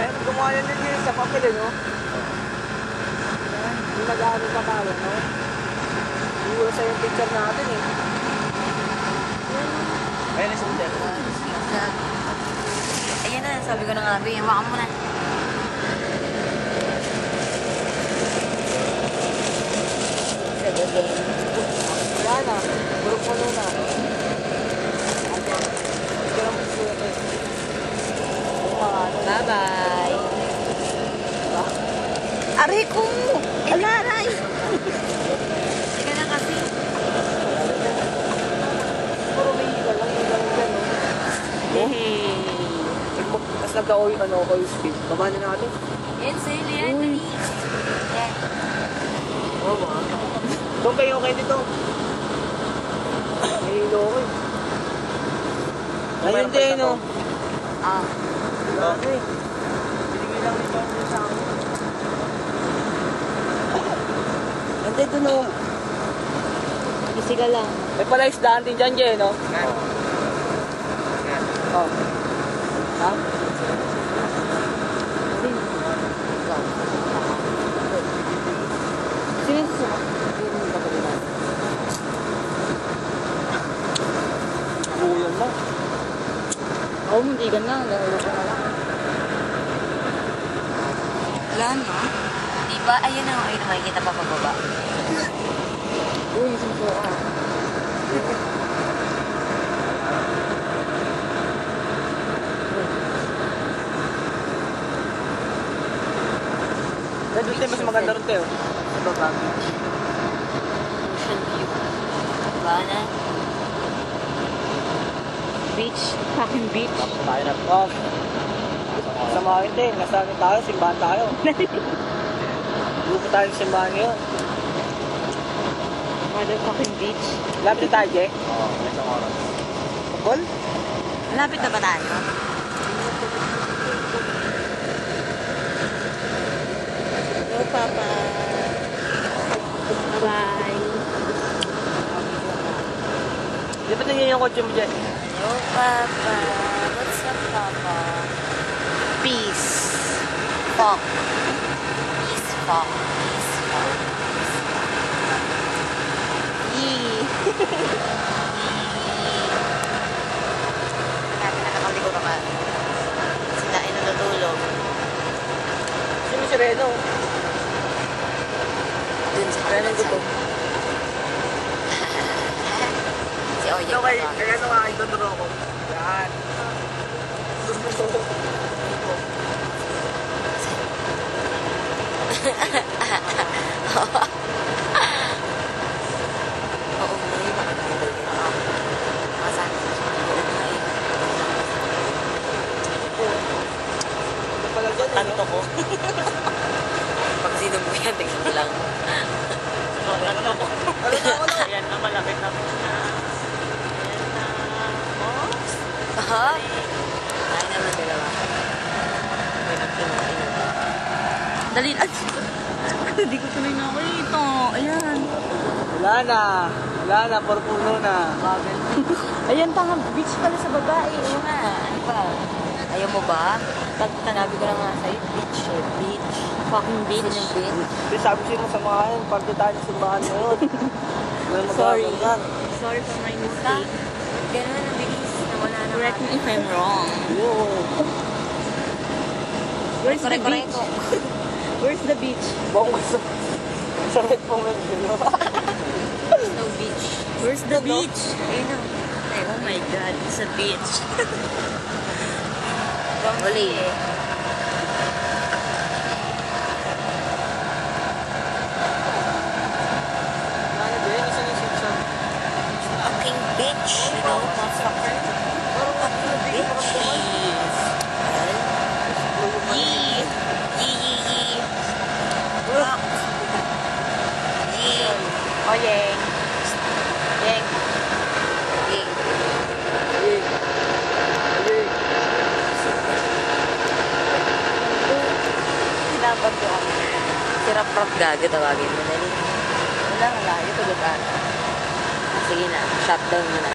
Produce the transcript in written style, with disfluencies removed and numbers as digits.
Eh, gumawa yan din sa papel, no? Yung nag-ano pa tayo, no? Iwala sa yung picture natin, eh. Ayan na sa hotel. Ayan na, sabi ko na nga, Bi. Hawakan mo na. Wala na. Buruk mo na. Bye-bye. Aray ko! Alaray! Teka na kasi. Puro may ilan lang yung dyan, no? Hey! Tapos nagka-oil, oil speed. Baba na natin. Yan, sa'yo na yan. Dali. Yan. Oo, mga. Doon kayo okay dito. May hilo ko, eh. Ayun din, no? Ah. Okay. Binigay lang nito sa akin. Nandito, no? Kasi ka lang. May pala isdaan din dyan, Jen, no? Oh. Ha? Sino susunod? Bulan lang. Oo, mundigan na. Lalo ko na lang. Wala, no? Diba? Ayun na. Ayun na. Makikita pa pababa. Uy, sumsuka. Doon tayo mas maganda rin tayo. Sa baba. Ocean view. Diba na? Beach. Fucking beach. Tayo na. Oh. Sa mga hindi. Nasa amin tayo. Simbahan tayo. Lupo tayo ng simbahan ngayon. Motherfucking beach. Lapit tayo, Je? Oo, may isang oras. Kapol? Malapit na ba tayo? Hello, Papa. Bye-bye. Di ba nangyayang yung kotse mo, Je? Hello, Papa. What's up, Papa? Peace. Fuck. Peace, fuck. Peace, fuck. Yee. Natin na nakaliko naman. Sinain na natulog. Sino si Reno? Dun sa Reno gutom. Si Oye. Ito kay Reno nga, ituturo ko. Yan. Oo, may makakalimutan niya. Masan? Ito pala dyan, Tanto ko. Pag sino mo yan, tingnan mo lang. Ano na ako na? Ayan na, malapit na. Ayan na. Oh? Aha. Ay naman dalawa. May nagpinag-pinag. Dali. Ay! Hindi ko tuloy nakita. Ayan. Wala na. Wala na, puro puno na. Bagal. Ayan, tanga. Beach pala sa babae. Ano nga? Ano ba? Ayaw mo ba? Tanabi ko na nga sa'yo. Beach eh. Beach. Fucking beach. Sino beach? Di sabi sino sa mga yan, parte tayo ng simbahan ngayon. Sorry. Sorry for my mistake. Ganun ang bilis na wala na. Correct me if I'm wrong. Yun. Where's the beach? Where's the beach? Bong sa red pong red. There's no beach. Where's the beach? Ayun na. Ay, oh my God. It's a beach. Uli. Ano din? Isa yung sipsan. Fucking bitch. You know, motherfucker. Fucking bitches. Yee. Yee, yee, yee. Fuck. Yee. Oh, yeng. Yeng. Yeng. Yay. Yay. Sinabag ko ako. Sirap-rap gago tawagin mo. Dali. Wala, ito lugar. Sige na, shutdown mo na.